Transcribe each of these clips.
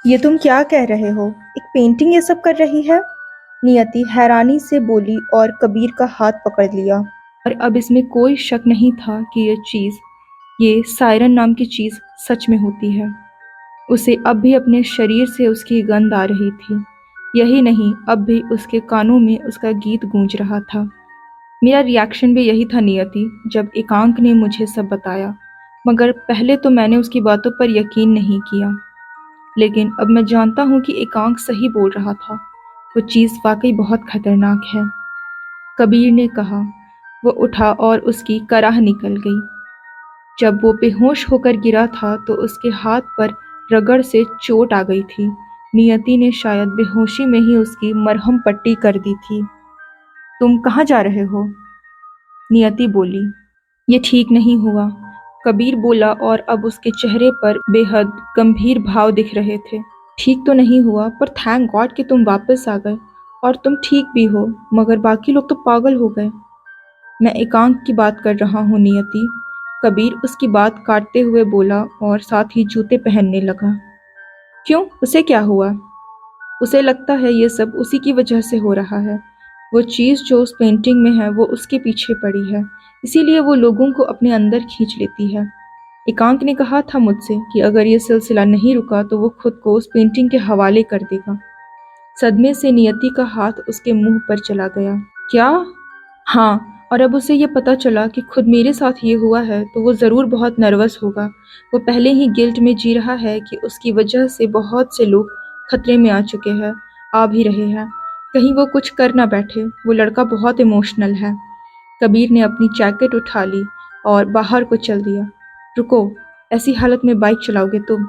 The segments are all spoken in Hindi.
ये तुम क्या कह रहे हो? एक पेंटिंग ये सब कर रही है? नियति हैरानी से बोली और कबीर का हाथ पकड़ लिया। और अब इसमें कोई शक नहीं था कि ये सायरन नाम की चीज सच में होती है। उसे अब भी अपने शरीर से उसकी गंध आ रही थी। यही नहीं, अब भी उसके कानों में उसका गीत गूंज रहा था। मेरा रिएक्शन भी यही था नियति, जब एकांक ने मुझे सब बताया। मगर पहले तो मैंने उसकी बातों पर यकीन नहीं किया। लेकिन अब मैं जानता हूँ कि एकांक सही बोल रहा था। वो चीज़ वाकई बहुत खतरनाक है। कबीर ने कहा। वो उठा और उसकी कराह निकल गई। जब वो बेहोश होकर गिरा था तो उसके हाथ पर रगड़ से चोट आ गई थी। नियति ने शायद बेहोशी में ही उसकी मरहम पट्टी कर दी थी। तुम कहाँ जा रहे हो? नियति बोली। ये ठीक नहीं हुआ, कबीर बोला और अब उसके चेहरे पर बेहद गंभीर भाव दिख रहे थे। ठीक तो नहीं हुआ, पर थैंक गॉड कि तुम वापस आ गए और तुम ठीक भी हो, मगर बाकी लोग तो पागल हो गए। मैं एकांक की बात कर रहा हूँ नियति। कबीर उसकी बात काटते हुए बोला और साथ ही जूते पहनने लगा। क्यों, उसे क्या हुआ? उसे लगता है ये सब उसी की वजह से हो रहा है। वो चीज़ जो उस पेंटिंग में है वो उसके पीछे पड़ी है, इसीलिए वो लोगों को अपने अंदर खींच लेती है। एकांक ने कहा था मुझसे कि अगर ये सिलसिला नहीं रुका तो वो खुद को उस पेंटिंग के हवाले कर देगा। सदमे से नियति का हाथ उसके मुंह पर चला गया। क्या? हाँ, और अब उसे ये पता चला कि खुद मेरे साथ ये हुआ है तो वो ज़रूर बहुत नर्वस होगा। वो पहले ही गिल्ट में जी रहा है कि उसकी वजह से बहुत से लोग खतरे में आ चुके हैं, आ भी रहे हैं। कहीं वो कुछ कर ना बैठे। वो लड़का बहुत इमोशनल है। कबीर ने अपनी जैकेट उठा ली और बाहर को चल दिया। रुको, ऐसी हालत में बाइक चलाओगे तुम?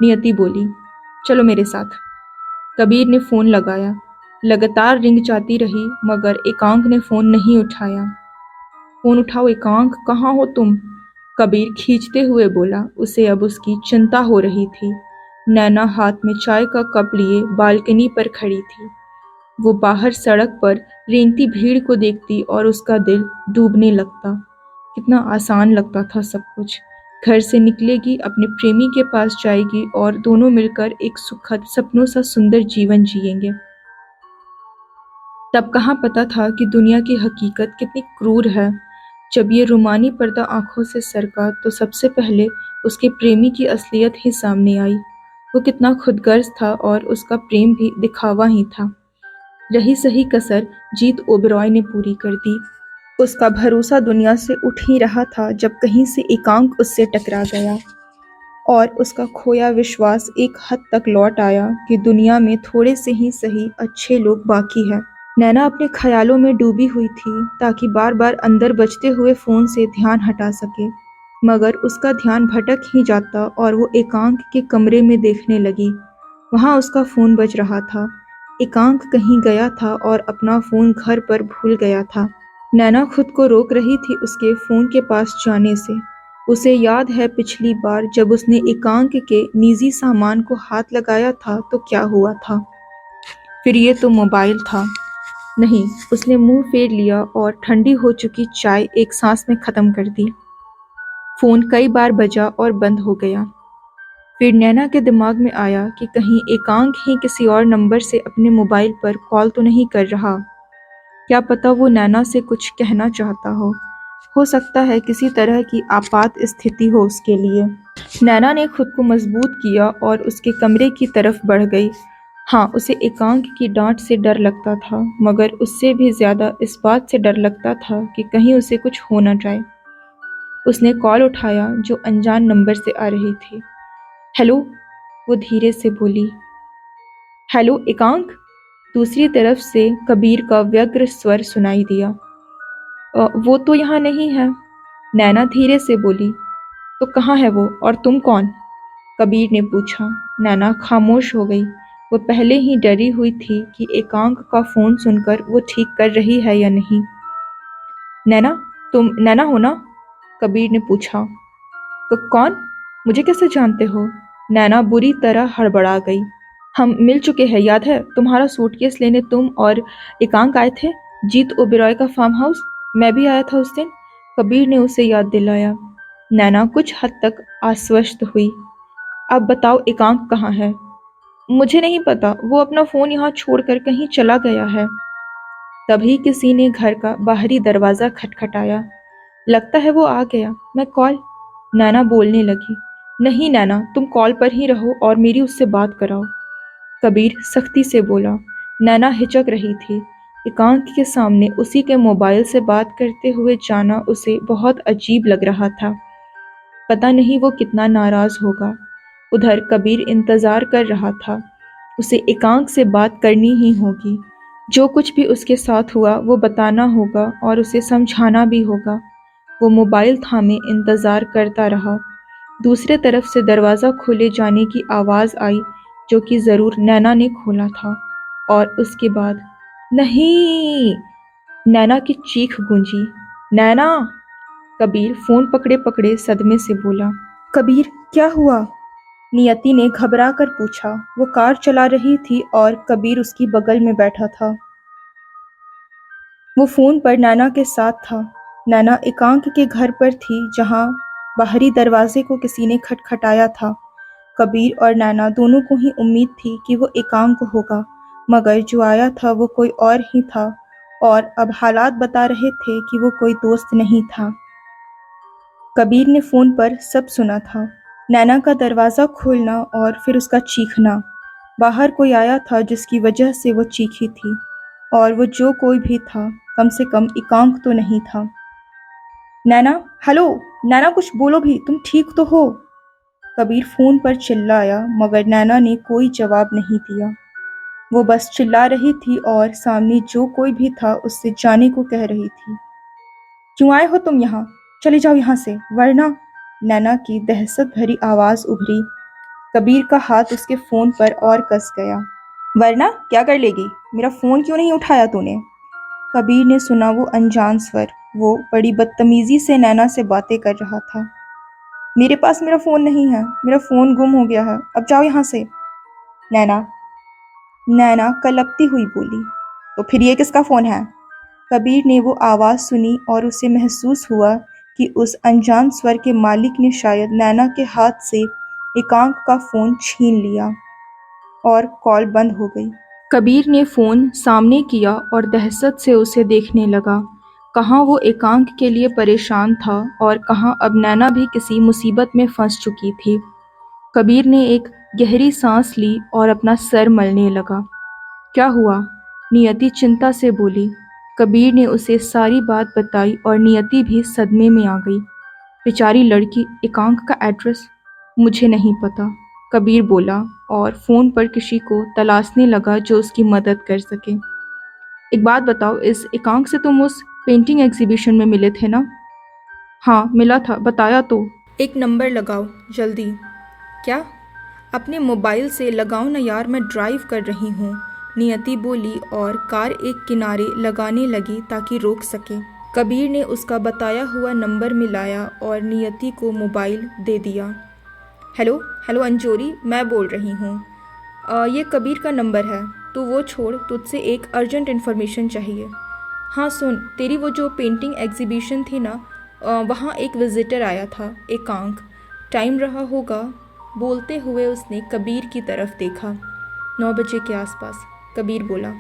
नियति बोली। चलो मेरे साथ। कबीर ने फ़ोन लगाया। लगातार रिंग जाती रही मगर एकांक ने फ़ोन नहीं उठाया। फ़ोन उठाओ एकांक, कहाँ हो तुम? कबीर खींचते हुए बोला। उसे अब उसकी चिंता हो रही थी। नैना हाथ में चाय का कप लिए बालकनी पर खड़ी थी। वो बाहर सड़क पर रेंगती भीड़ को देखती और उसका दिल डूबने लगता। कितना आसान लगता था सब कुछ। घर से निकलेगी, अपने प्रेमी के पास जाएगी और दोनों मिलकर एक सुखद सपनों सा सुंदर जीवन जिएंगे। तब कहाँ पता था कि दुनिया की हकीकत कितनी क्रूर है। जब ये रूमानी पर्दा आंखों से सरका तो सबसे पहले उसके प्रेमी की असलियत ही सामने आई। वो कितना खुदगर्ज था और उसका प्रेम भी दिखावा ही था। रही सही कसर जीत ओबेरॉय ने पूरी कर दी। उसका भरोसा दुनिया से उठ ही रहा था जब कहीं से एकांक उससे टकरा गया और उसका खोया विश्वास एक हद तक लौट आया कि दुनिया में थोड़े से ही सही अच्छे लोग बाकी हैं। नैना अपने ख्यालों में डूबी हुई थी ताकि बार बार अंदर बजते हुए फ़ोन से ध्यान हटा सके, मगर उसका ध्यान भटक ही जाता और वो एकांक के कमरे में देखने लगी। वहाँ उसका फ़ोन बज रहा था। एकांक कहीं गया था और अपना फ़ोन घर पर भूल गया था। नैना खुद को रोक रही थी उसके फ़ोन के पास जाने से। उसे याद है पिछली बार जब उसने एकांक के निजी सामान को हाथ लगाया था तो क्या हुआ था। फिर ये तो मोबाइल था। नहीं, उसने मुंह फेर लिया और ठंडी हो चुकी चाय एक सांस में ख़त्म कर दी। फ़ोन कई बार बजा और बंद हो गया। फिर नैना के दिमाग में आया कि कहीं एकांक ही किसी और नंबर से अपने मोबाइल पर कॉल तो नहीं कर रहा। क्या पता वो नैना से कुछ कहना चाहता हो सकता है किसी तरह की आपात स्थिति हो उसके लिए। नैना ने खुद को मजबूत किया और उसके कमरे की तरफ बढ़ गई। हाँ, उसे एकांक की डांट से डर लगता था, मगर उससे भी ज्यादा इस बात से डर लगता था कि कहीं उसे कुछ हो न जाए। उसने कॉल उठाया जो अनजान नंबर से आ रही थी। हेलो, वो धीरे से बोली। हेलो एकांक। दूसरी तरफ से कबीर का व्यग्र स्वर सुनाई दिया। वो तो यहाँ नहीं है, नैना धीरे से बोली। तो कहाँ है वो और तुम कौन? कबीर ने पूछा। नैना खामोश हो गई। वो पहले ही डरी हुई थी कि एकांक का फोन सुनकर वो ठीक कर रही है या नहीं। नैना, तुम नैना हो ना? कबीर ने पूछा। कौन? मुझे कैसे जानते हो? नैना बुरी तरह हड़बड़ा गई। हम मिल चुके हैं, याद है? तुम्हारा सूटकेस लेने तुम और एकांक आए थे, जीत ओबेरॉय का फार्म हाउस। मैं भी आया था उस दिन। कबीर ने उसे याद दिलाया। नैना कुछ हद तक आश्वस्त हुई। अब बताओ एकांक कहाँ है? मुझे नहीं पता, वो अपना फ़ोन यहाँ छोड़कर कहीं चला गया है। तभी किसी ने घर का बाहरी दरवाज़ा खटखटाया। लगता है वो आ गया। मैं कॉल। नैना बोलने लगी। नहीं नैना, तुम कॉल पर ही रहो और मेरी उससे बात कराओ। कबीर सख्ती से बोला। नैना हिचक रही थी। एकांक के सामने उसी के मोबाइल से बात करते हुए जाना उसे बहुत अजीब लग रहा था। पता नहीं वो कितना नाराज होगा। उधर कबीर इंतजार कर रहा था। उसे एकांक से बात करनी ही होगी। जो कुछ भी उसके साथ हुआ वो बताना होगा और उसे समझाना भी होगा। वो मोबाइल थामे इंतजार करता रहा। दूसरे तरफ से दरवाज़ा खोले जाने की आवाज़ आई, जो कि ज़रूर नैना ने खोला था। और उसके बाद नहीं, नैना की चीख गूंजी। नैना! कबीर फ़ोन पकड़े पकड़े सदमे से बोला। कबीर, क्या हुआ? नियति ने घबरा कर पूछा। वो कार चला रही थी और कबीर उसकी बगल में बैठा था। वो फ़ोन पर नैना के साथ था। नैना एकांक के घर पर थी, जहाँ बाहरी दरवाजे को किसी ने खटखटाया था। कबीर और नैना दोनों को ही उम्मीद थी कि वो एकांक होगा, मगर जो आया था वो कोई और ही था और अब हालात बता रहे थे कि वो कोई दोस्त नहीं था। कबीर ने फ़ोन पर सब सुना था। नैना का दरवाज़ा खोलना और फिर उसका चीखना। बाहर कोई आया था जिसकी वजह से वो चीखी थी, और वो जो कोई भी था, कम से कम एकांक तो नहीं था। नैना, हेलो! नैना, कुछ बोलो भी, तुम ठीक तो हो? कबीर फ़ोन पर चिल्लाया, मगर नैना ने कोई जवाब नहीं दिया। वो बस चिल्ला रही थी और सामने जो कोई भी था उससे जाने को कह रही थी। क्यों आए हो तुम यहाँ? चले जाओ यहाँ से, वरना। नैना की दहशत भरी आवाज़ उभरी। कबीर का हाथ उसके फ़ोन पर और कस गया। वरना क्या कर लेगी? मेरा फ़ोन क्यों नहीं उठाया तूने? कबीर ने सुना वो अनजान स्वर। वो बड़ी बदतमीज़ी से नैना से बातें कर रहा था। मेरे पास मेरा फ़ोन नहीं है, मेरा फ़ोन गुम हो गया है, अब जाओ यहाँ से। नैना। नैना कलपती हुई बोली। तो फिर ये किसका फ़ोन है? कबीर ने वो आवाज़ सुनी और उसे महसूस हुआ कि उस अनजान स्वर के मालिक ने शायद नैना के हाथ से एकांक का फ़ोन छीन लिया और कॉल बंद हो गई। कबीर ने फ़ोन सामने किया और दहशत से उसे देखने लगा। कहाँ वो एकांक के लिए परेशान था और कहाँ अब नैना भी किसी मुसीबत में फंस चुकी थी। कबीर ने एक गहरी सांस ली और अपना सर मलने लगा। क्या हुआ? नियति चिंता से बोली। कबीर ने उसे सारी बात बताई और नियति भी सदमे में आ गई। बेचारी लड़की, एकांक का एड्रेस? मुझे नहीं पता, कबीर बोला और फ़ोन पर किसी को तलाशने लगा जो उसकी मदद कर सके। एक बात बताओ, इस एकांक से तुम उस पेंटिंग एग्जीबिशन में मिले थे ना? हाँ, मिला था, बताया तो। एक नंबर लगाओ, जल्दी। क्या? अपने मोबाइल से लगाओ ना यार, मैं ड्राइव कर रही हूँ, नियति बोली और कार एक किनारे लगाने लगी ताकि रोक सके। कबीर ने उसका बताया हुआ नंबर मिलाया और नियति को मोबाइल दे दिया। हेलो हेलो अंजोरी, मैं बोल रही हूँ। ये कबीर का नंबर है, तू वो छोड़, तुझसे एक अर्जेंट इन्फॉर्मेशन चाहिए। हाँ सुन, तेरी वो जो पेंटिंग एग्जीबिशन थी ना, वहाँ एक विज़िटर आया था, एकांक। टाइम रहा होगा। बोलते हुए उसने कबीर की तरफ देखा। 9 बजे के आसपास, कबीर बोला।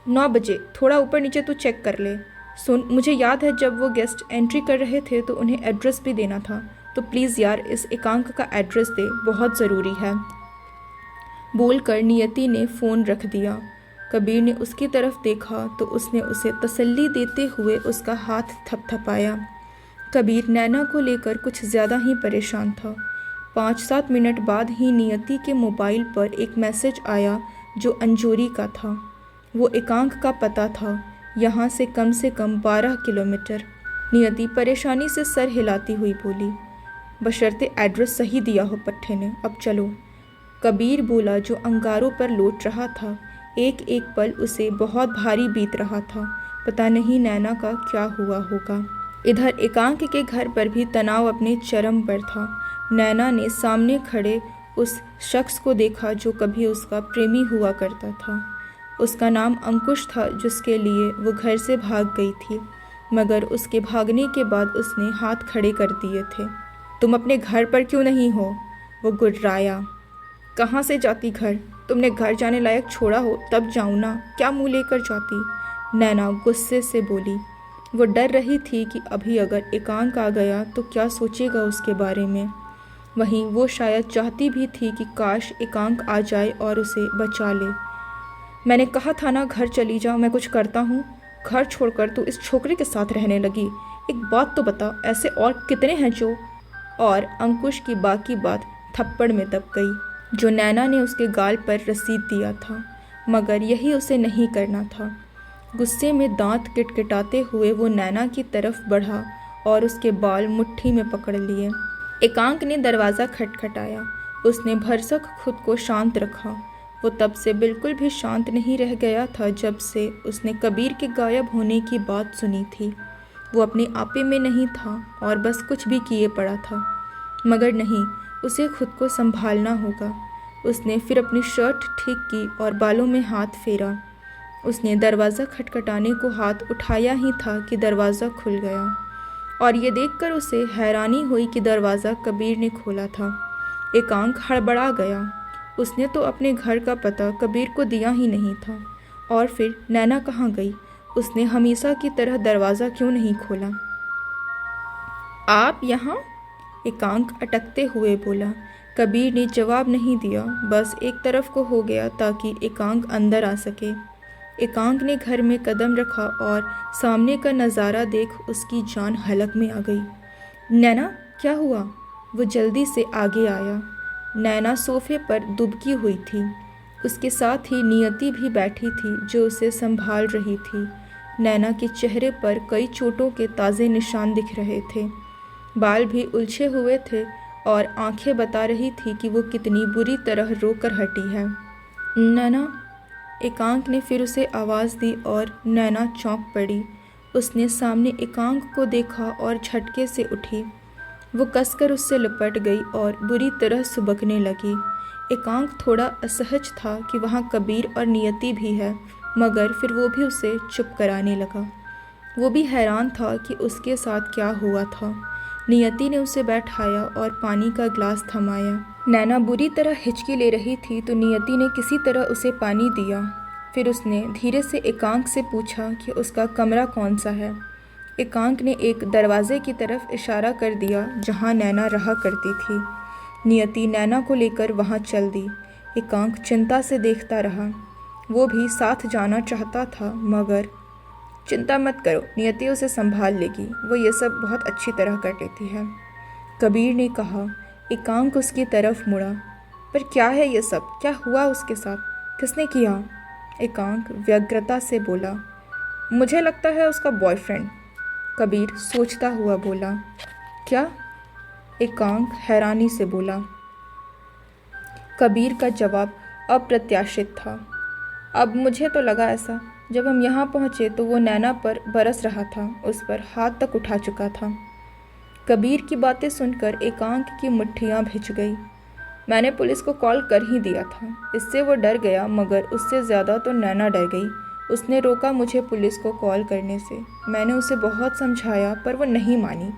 9 बजे, थोड़ा ऊपर नीचे तू चेक कर ले। सुन, मुझे याद है जब वो गेस्ट एंट्री कर रहे थे तो उन्हें एड्रेस भी देना था, तो प्लीज़ यार इस एकांक का एड्रेस दे, बहुत ज़रूरी है। बोलकर नियति ने फ़ोन रख दिया। कबीर ने उसकी तरफ देखा तो उसने उसे तसल्ली देते हुए उसका हाथ थपथपाया। कबीर नैना को लेकर कुछ ज़्यादा ही परेशान था। 5-7 मिनट बाद ही नियति के मोबाइल पर एक मैसेज आया जो अंजोरी का था। वो एकांक का पता था, यहाँ से कम 12 किलोमीटर। नियति परेशानी से सर हिलाती हुई बोली, बशर्ते एड्रेस सही दिया हो पट्टे ने, अब चलो। कबीर बोला जो अंगारों पर लौट रहा था। एक एक पल उसे बहुत भारी बीत रहा था। पता नहीं नैना का क्या हुआ होगा। इधर एकांक के घर पर भी तनाव अपने चरम पर था। नैना ने सामने खड़े उस शख्स को देखा जो कभी उसका प्रेमी हुआ करता था। उसका नाम अंकुश था, जिसके लिए वो घर से भाग गई थी, मगर उसके भागने के बाद उसने हाथ खड़े कर दिए थे। तुम अपने घर पर क्यों नहीं हो? वो गुर्राया। कहाँ से जाती घर? तुमने घर जाने लायक छोड़ा हो तब जाऊँ ना, क्या मुँह लेकर जाती? नैना गुस्से से बोली। वो डर रही थी कि अभी अगर एकांक आ गया तो क्या सोचेगा उसके बारे में। वहीं वो शायद चाहती भी थी कि काश एकांक आ जाए और उसे बचा ले। मैंने कहा था ना घर चली जा, मैं कुछ करता हूँ। घर छोड़कर तू इस छोकरे के साथ रहने लगी। एक बात तो बता, ऐसे और कितने हैं जो। और अंकुश की बाकी बात थप्पड़ में दब गई जो नैना ने उसके गाल पर रसीद दिया था, मगर यही उसे नहीं करना था। गुस्से में दांत किटकिटाते हुए वो नैना की तरफ बढ़ा और उसके बाल मुट्ठी में पकड़ लिए। एकांक ने दरवाज़ा खटखटाया। उसने भरसक खुद को शांत रखा। वो तब से बिल्कुल भी शांत नहीं रह गया था जब से उसने कबीर के गायब होने की बात सुनी थी। वो अपने आपे में नहीं था और बस कुछ भी किए पड़ा था। मगर नहीं, उसे खुद को संभालना होगा। उसने फिर अपनी शर्ट ठीक की और बालों में हाथ फेरा। उसने दरवाज़ा खटखटाने को हाथ उठाया ही था कि दरवाज़ा खुल गया और ये देखकर उसे हैरानी हुई कि दरवाज़ा कबीर ने खोला था। एकांक हड़बड़ा गया। उसने तो अपने घर का पता कबीर को दिया ही नहीं था। और फिर नैना कहाँ गई? उसने हमेशा की तरह दरवाज़ा क्यों नहीं खोला? आप यहाँ? एकांक अटकते हुए बोला। कबीर ने जवाब नहीं दिया, बस एक तरफ को हो गया ताकि एकांक अंदर आ सके। एकांक ने घर में कदम रखा और सामने का नज़ारा देख उसकी जान हलक में आ गई। नैना, क्या हुआ? वो जल्दी से आगे आया। नैना सोफे पर दुबकी हुई थी। उसके साथ ही नियति भी बैठी थी जो उसे संभाल रही थी। नैना के चेहरे पर कई चोटों के ताज़े निशान दिख रहे थे। बाल भी उलझे हुए थे और आंखें बता रही थी कि वो कितनी बुरी तरह रोकर हटी है। नैना, एकांक ने फिर उसे आवाज़ दी और नैना चौंक पड़ी। उसने सामने एकांक को देखा और झटके से उठी। वो कसकर उससे लिपट गई और बुरी तरह सुबकने लगी। एकांक थोड़ा असहज था कि वहाँ कबीर और नियति भी है, मगर फिर वो भी उसे चुप कराने लगा। वो भी हैरान था कि उसके साथ क्या हुआ था। नियति ने उसे बैठाया और पानी का ग्लास थमाया। नैना बुरी तरह हिचकी ले रही थी तो नियति ने किसी तरह उसे पानी दिया। फिर उसने धीरे से एकांक से पूछा कि उसका कमरा कौन सा है। एकांक ने एक दरवाजे की तरफ इशारा कर दिया जहां नैना रहा करती थी। नियति नैना को लेकर वहां चल दी। एकांक चिंता से देखता रहा। वो भी साथ जाना चाहता था, मगर चिंता मत करो, नियति उसे संभाल लेगी, वो ये सब बहुत अच्छी तरह कर लेती है, कबीर ने कहा। एकांक उसकी तरफ मुड़ा। पर क्या है ये सब? क्या हुआ उसके साथ? किसने किया? एकांक व्यग्रता से बोला। मुझे लगता है उसका बॉयफ्रेंड, कबीर सोचता हुआ बोला। क्या? एकांक हैरानी से बोला। कबीर का जवाब अप्रत्याशित था। अब मुझे तो लगा ऐसा। जब हम यहाँ पहुँचे तो वो नैना पर बरस रहा था, उस पर हाथ तक उठा चुका था। कबीर की बातें सुनकर एकांक की मुट्ठियाँ भिज गई। मैंने पुलिस को कॉल कर ही दिया था। इससे वो डर गया, मगर उससे ज़्यादा तो नैना डर गई। उसने रोका मुझे पुलिस को कॉल करने से। मैंने उसे बहुत समझाया पर वो नहीं मानी।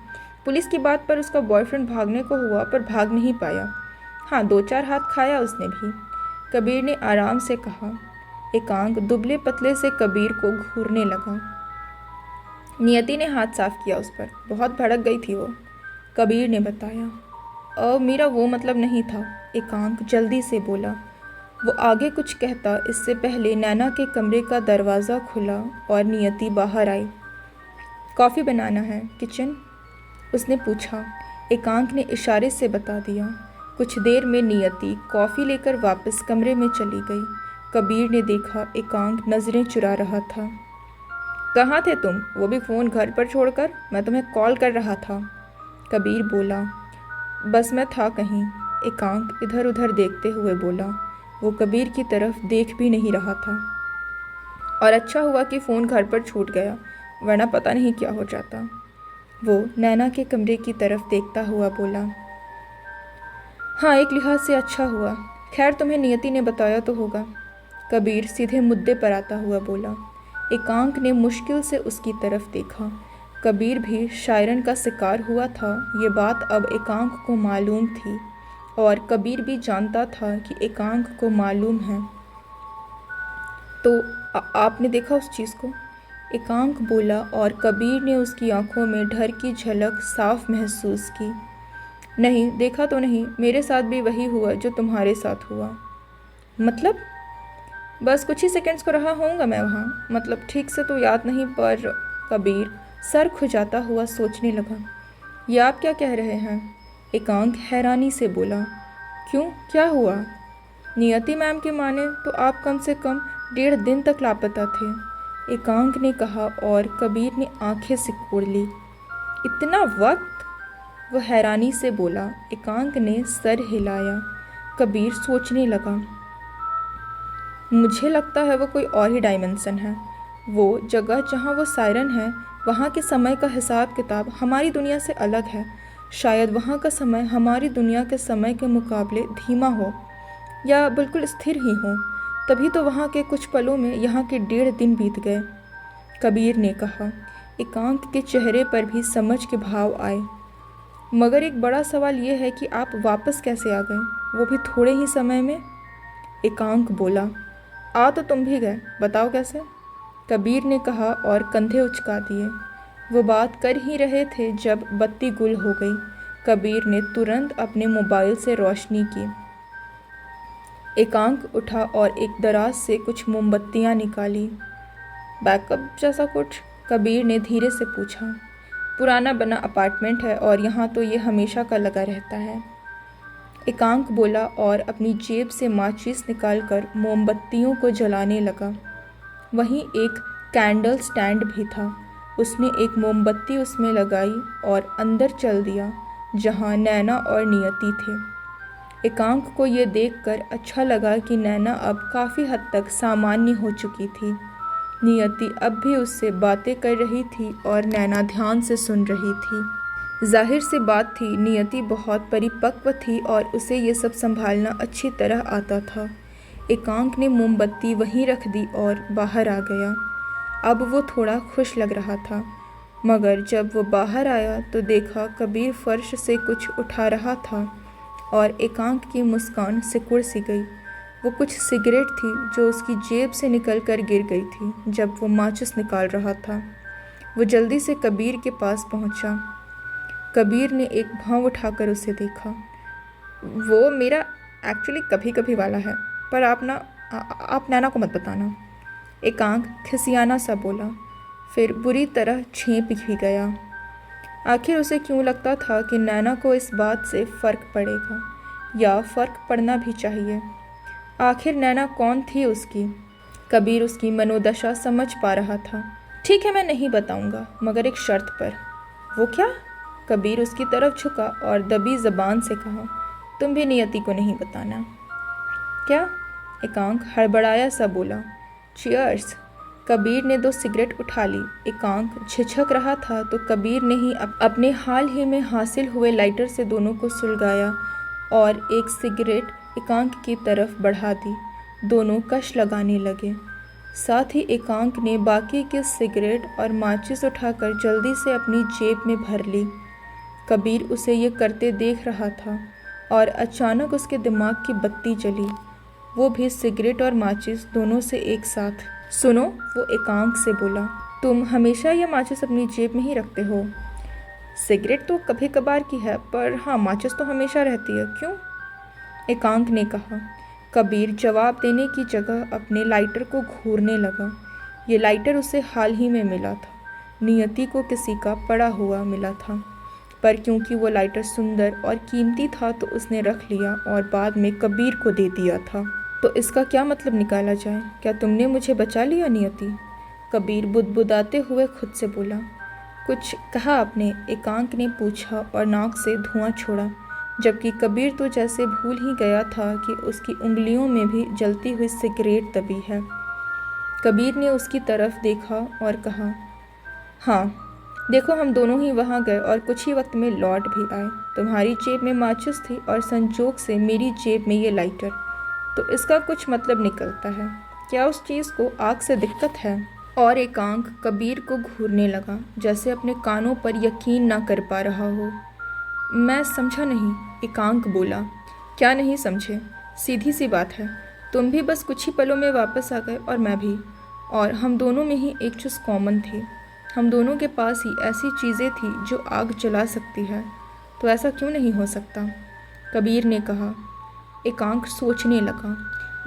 पुलिस की बात पर उसका बॉयफ्रेंड भागने को हुआ पर भाग नहीं पाया। हाँ, 2-4 हाथ खाया उसने भी, कबीर ने आराम से कहा। एकांक दुबले पतले से कबीर को घूरने लगा। नियति ने हाथ साफ किया उस पर, बहुत भड़क गई थी वो, कबीर ने बताया। मेरा वो मतलब नहीं था, एकांक जल्दी से बोला। वो आगे कुछ कहता इससे पहले नैना के कमरे का दरवाज़ा खुला और नियति बाहर आई। कॉफ़ी बनाना है, किचन? उसने पूछा। एकांक ने इशारे से बता दिया। कुछ देर में नियति कॉफ़ी लेकर वापस कमरे में चली गई। कबीर ने देखा एकांक नज़रें चुरा रहा था। कहाँ थे तुम? वो भी फ़ोन घर पर छोड़कर? मैं तुम्हें कॉल कर रहा था, कबीर बोला। बस मैं था कहीं, एकांक इधर उधर देखते हुए बोला। वो कबीर की तरफ देख भी नहीं रहा था। और अच्छा हुआ कि फ़ोन घर पर छूट गया, वरना पता नहीं क्या हो जाता, वो नैना के कमरे की तरफ देखता हुआ बोला। हाँ, एक लिहाज से अच्छा हुआ। खैर, तुम्हें नियति ने बताया तो होगा, कबीर सीधे मुद्दे पर आता हुआ बोला। एकांक ने मुश्किल से उसकी तरफ देखा। कबीर भी शायरन का शिकार हुआ था, ये बात अब एकांक को मालूम थी और कबीर भी जानता था कि एकांक को मालूम है। तो आपने देखा उस चीज़ को? एकांक बोला और कबीर ने उसकी आंखों में डर की झलक साफ महसूस की। नहीं, देखा तो नहीं, मेरे साथ भी वही हुआ जो तुम्हारे साथ हुआ। मतलब? बस कुछ ही सेकंड्स को रहा होऊंगा मैं वहाँ, मतलब ठीक से तो याद नहीं, पर कबीर सर खुजाता हुआ सोचने लगा। ये आप क्या कह रहे हैं? एकांक हैरानी से बोला। क्यों, क्या हुआ? नियति मैम के माने तो आप कम से कम 1.5 दिन तक लापता थे, एकांक ने कहा और कबीर ने आंखें सिकोड़ ली। इतना वक्त? वह हैरानी से बोला। एकांक ने सर हिलाया। कबीर सोचने लगा। मुझे लगता है वो कोई और ही डायमेंशन है। वो जगह जहाँ वो सायरन है, वहाँ के समय का हिसाब किताब हमारी दुनिया से अलग है। शायद वहाँ का समय हमारी दुनिया के समय के मुकाबले धीमा हो या बिल्कुल स्थिर ही हो, तभी तो वहाँ के कुछ पलों में यहाँ के 1.5 दिन बीत गए, कबीर ने कहा। एकांक के चेहरे पर भी समझ के भाव आए। मगर एक बड़ा सवाल ये है कि आप वापस कैसे आ गए, वो भी थोड़े ही समय में? एकांक बोला। आ तो तुम भी गए, बताओ कैसे? कबीर ने कहा और कंधे उचका दिए। वो बात कर ही रहे थे जब बत्ती गुल हो गई। कबीर ने तुरंत अपने मोबाइल से रोशनी की। एकांक उठा और एक दराज से कुछ मोमबत्तियां निकाली। बैकअप जैसा कुछ? कबीर ने धीरे से पूछा। पुराना बना अपार्टमेंट है और यहाँ तो ये हमेशा का लगा रहता है, एकांक बोला और अपनी जेब से माचिस निकालकर मोमबत्तियों को जलाने लगा। वहीं एक कैंडल स्टैंड भी था। उसने एक मोमबत्ती उसमें लगाई और अंदर चल दिया जहाँ नैना और नियति थे। एकांक को ये देखकर अच्छा लगा कि नैना अब काफ़ी हद तक सामान्य हो चुकी थी। नियति अब भी उससे बातें कर रही थी और नैना ध्यान से सुन रही थी। जाहिर सी बात थी, नियति बहुत परिपक्व थी और उसे ये सब संभालना अच्छी तरह आता था। एकांक ने मोमबत्ती वहीं रख दी और बाहर आ गया। अब वो थोड़ा खुश लग रहा था, मगर जब वो बाहर आया तो देखा कबीर फर्श से कुछ उठा रहा था और एकांक की मुस्कान सिकुड़ सी गई। वो कुछ सिगरेट थी जो उसकी जेब से निकलकर गिर गई थी जब वो माचिस निकाल रहा था। वो जल्दी से कबीर के पास पहुंचा। कबीर ने एक भाव उठाकर उसे देखा। वो मेरा एक्चुअली कभी कभी वाला है, पर आप नैना को मत बताना, एकांक खिसियाना सा बोला, फिर बुरी तरह छेंप भी गया। आखिर उसे क्यों लगता था कि नैना को इस बात से फ़र्क पड़ेगा, या फ़र्क पड़ना भी चाहिए। आखिर नैना कौन थी उसकी? कबीर उसकी मनोदशा समझ पा रहा था। ठीक है, मैं नहीं बताऊंगा, मगर एक शर्त पर। वो क्या? कबीर उसकी तरफ झुका और दबी ज़बान से कहा, तुम भी नियति को नहीं बताना। क्या? एकांक हड़बड़ाया सा बोला। चियर्स। कबीर ने 2 सिगरेट उठा ली। एकांक झिझक रहा था तो कबीर ने ही अपने हाल ही में हासिल हुए लाइटर से दोनों को सुलगाया और एक सिगरेट एकांक की तरफ बढ़ा दी। दोनों कश लगाने लगे। साथ ही एकांक ने बाकी के सिगरेट और माचिस उठाकर जल्दी से अपनी जेब में भर ली। कबीर उसे ये करते देख रहा था और अचानक उसके दिमाग की बत्ती जली, वो भी सिगरेट और माचिस दोनों से एक साथ। सुनो, वो एकांक से बोला, तुम हमेशा ये माचिस अपनी जेब में ही रखते हो? सिगरेट तो कभी कभार की है, पर हाँ, माचिस तो हमेशा रहती है। क्यों? एकांक ने कहा। कबीर जवाब देने की जगह अपने लाइटर को घूरने लगा। ये लाइटर उसे हाल ही में मिला था। नियति को किसी का पड़ा हुआ मिला था, पर क्योंकि वो लाइटर सुंदर और कीमती था तो उसने रख लिया और बाद में कबीर को दे दिया था। तो इसका क्या मतलब निकाला जाए? क्या तुमने मुझे बचा लिया नियति? कबीर बुदबुदाते हुए खुद से बोला। कुछ कहा आपने? एकांक ने पूछा और नाक से धुआं छोड़ा, जबकि कबीर तो जैसे भूल ही गया था कि उसकी उंगलियों में भी जलती हुई सिगरेट दबी है। कबीर ने उसकी तरफ देखा और कहा, हाँ देखो, हम दोनों ही वहाँ गए और कुछ ही वक्त में लौट भी आए। तुम्हारी जेब में माचिस थी और संजोग से मेरी जेब में ये लाइटर, तो इसका कुछ मतलब निकलता है। क्या उस चीज़ को आग से दिक्कत है? और एकांक कबीर को घूरने लगा, जैसे अपने कानों पर यकीन ना कर पा रहा हो। मैं समझा नहीं, एकांक बोला। क्या नहीं समझे? सीधी सी बात है, तुम भी बस कुछ ही पलों में वापस आ गए और मैं भी। और हम दोनों में ही एक चीज़ कॉमन थी, हम दोनों के पास ही ऐसी चीज़ें थी जो आग जला सकती है। तो ऐसा क्यों नहीं हो सकता? कबीर ने कहा। एकांक सोचने लगा।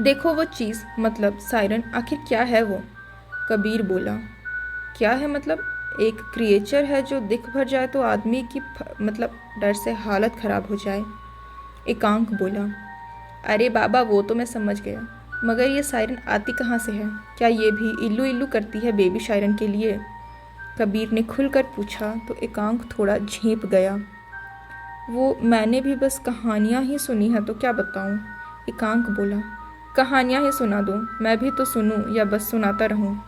देखो वो चीज़, मतलब सायरन, आखिर क्या है वो? कबीर बोला। क्या है मतलब? एक क्रिएचर है जो दिख भर जाए तो आदमी की मतलब डर से हालत ख़राब हो जाए। एकांक बोला। अरे बाबा, वो तो मैं समझ गया, मगर ये सायरन आती कहाँ से है? क्या ये भी इल्लू इल्लू करती है बेबी सायरन के लिए? कबीर ने खुलकर पूछा तो एकांक थोड़ा झेंप गया। वो मैंने भी बस कहानियाँ ही सुनी हैं, तो क्या बताऊँ? एकांक बोला। कहानियाँ ही सुना दो, मैं भी तो सुनूँ या बस सुनाता रहूँ?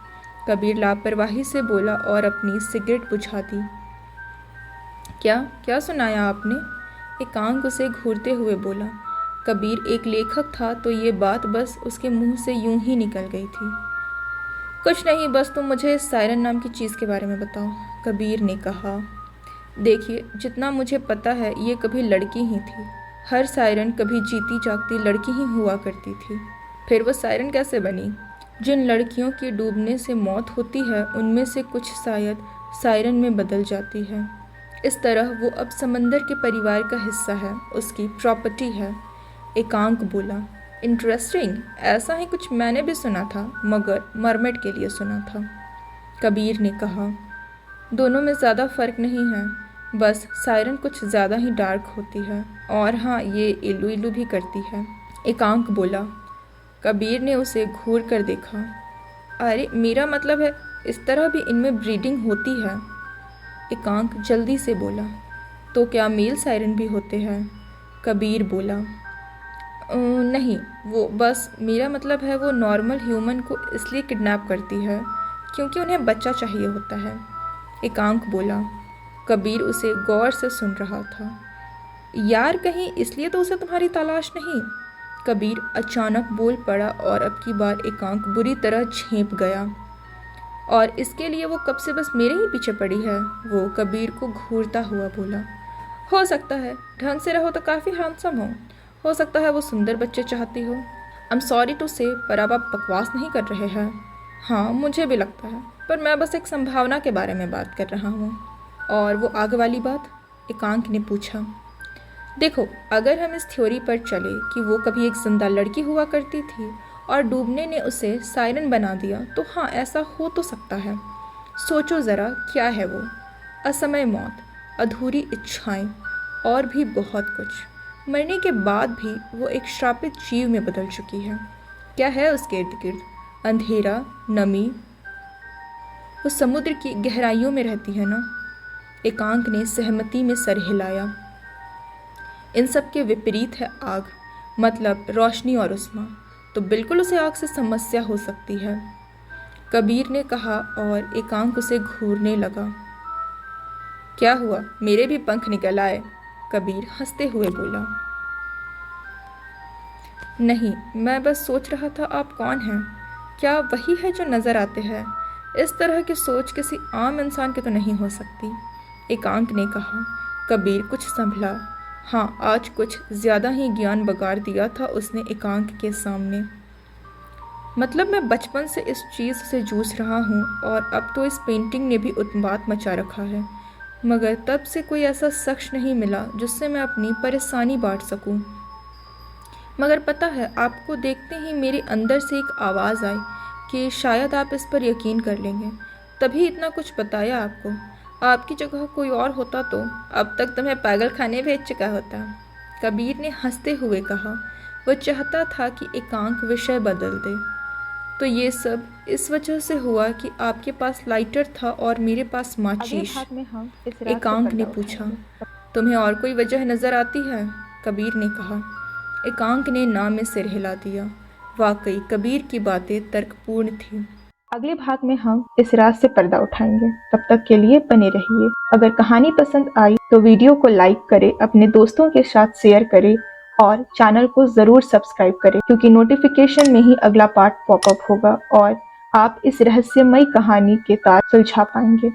कबीर लापरवाही से बोला और अपनी सिगरेट बुझा दी। क्या क्या सुनाया आपने? एकांक उसे घूरते हुए बोला। कबीर एक लेखक था तो ये बात बस उसके मुंह से यूं ही निकल गई थी। कुछ नहीं, बस तुम मुझे इस सायरन नाम की चीज़ के बारे में बताओ, कबीर ने कहा। देखिए, जितना मुझे पता है ये कभी लड़की ही थी। हर सायरन कभी जीती जागती लड़की ही हुआ करती थी। फिर वो सायरन कैसे बनी? जिन लड़कियों की डूबने से मौत होती है उनमें से कुछ शायद सायरन में बदल जाती है। इस तरह वो अब समंदर के परिवार का हिस्सा है, उसकी प्रॉपर्टी है। एकांक बोला। इंटरेस्टिंग, ऐसा ही कुछ मैंने भी सुना था, मगर मरमेड के लिए सुना था। कबीर ने कहा। दोनों में ज़्यादा फ़र्क नहीं है, बस सायरन कुछ ज़्यादा ही डार्क होती है, और हाँ, ये इल्लू इल्लू भी करती है। एकांक बोला। कबीर ने उसे घूर कर देखा। अरे मेरा मतलब है, इस तरह भी इनमें ब्रीडिंग होती है? एकांक जल्दी से बोला। तो क्या मेल सायरन भी होते हैं? कबीर बोला। नहीं, वो बस मेरा मतलब है वो नॉर्मल ह्यूमन को इसलिए किडनैप करती है क्योंकि उन्हें बच्चा चाहिए होता है। एकांक बोला। कबीर उसे गौर से सुन रहा था। यार, कहीं इसलिए तो उसे तुम्हारी तलाश नहीं? कबीर अचानक बोल पड़ा और अब की बार एकांक बुरी तरह झेंप गया। और इसके लिए वो कब से बस मेरे ही पीछे पड़ी है? वो कबीर को घूरता हुआ बोला। हो सकता है ढंग से रहो तो काफ़ी हैंडसम हो सकता है वो सुंदर बच्चे चाहती हो। आई एम सॉरी टू से, पर अब आप बकवास नहीं कर रहे हैं? हाँ, मुझे भी लगता है, पर मैं बस एक संभावना के बारे में बात कर रहा हूँ। और वो आगे वाली बात? एकांक ने पूछा। देखो, अगर हम इस थ्योरी पर चले कि वो कभी एक जिंदा लड़की हुआ करती थी और डूबने ने उसे सायरन बना दिया, तो हाँ, ऐसा हो तो सकता है। सोचो ज़रा, क्या है वो? असमय मौत, अधूरी इच्छाएं, और भी बहुत कुछ। मरने के बाद भी वो एक श्रापित जीव में बदल चुकी है। क्या है उसके इर्द गिर्द? अंधेरा, नमी। वो समुद्र की गहराइयों में रहती है ना? एकांक ने सहमति में सर हिलाया। इन सब के विपरीत है आग, मतलब रोशनी और उष्मा, तो बिल्कुल उसे आग से समस्या हो सकती है, कबीर ने कहा और एकांक उसे घूरने लगा। क्या हुआ, मेरे भी पंख निकल आए? कबीर हंसते हुए बोला। नहीं, मैं बस सोच रहा था आप कौन हैं? क्या वही है जो नज़र आते हैं? इस तरह की सोच किसी आम इंसान की तो नहीं हो सकती, एकांक ने कहा। कबीर कुछ संभला। हाँ, आज कुछ ज़्यादा ही ज्ञान बगाड़ दिया था उसने एकांक के सामने। मतलब मैं बचपन से इस चीज़ से जूझ रहा हूँ और अब तो इस पेंटिंग ने भी उत्पात मचा रखा है, मगर तब से कोई ऐसा शख्स नहीं मिला जिससे मैं अपनी परेशानी बांट सकूँ। मगर पता है, आपको देखते ही मेरे अंदर से एक आवाज़ आई कि शायद आप इस पर यकीन कर लेंगे, तभी इतना कुछ बताया आपको। आपकी जगह कोई और होता तो अब तक तुम्हें पागल खाने भेज चुका होता, कबीर ने हंसते हुए कहा। वह चाहता था कि एकांक विषय बदल दे। तो ये सब इस वजह से हुआ कि आपके पास लाइटर था और मेरे पास माचिस, एकांक ने पूछा। तुम्हें और कोई वजह नज़र आती है? कबीर ने कहा। एकांक ने ना में सिर हिला दिया। वाकई कबीर की बातें तर्कपूर्ण थी। अगले भाग में हम इस राज से पर्दा उठाएंगे। तब तक के लिए बने रहिए। अगर कहानी पसंद आई तो वीडियो को लाइक करें, अपने दोस्तों के साथ शेयर करें और चैनल को ज़रूर सब्सक्राइब करें, क्योंकि नोटिफिकेशन में ही अगला पार्ट पॉपअप होगा और आप इस रहस्यमयी कहानी के तार सुलझा पाएंगे।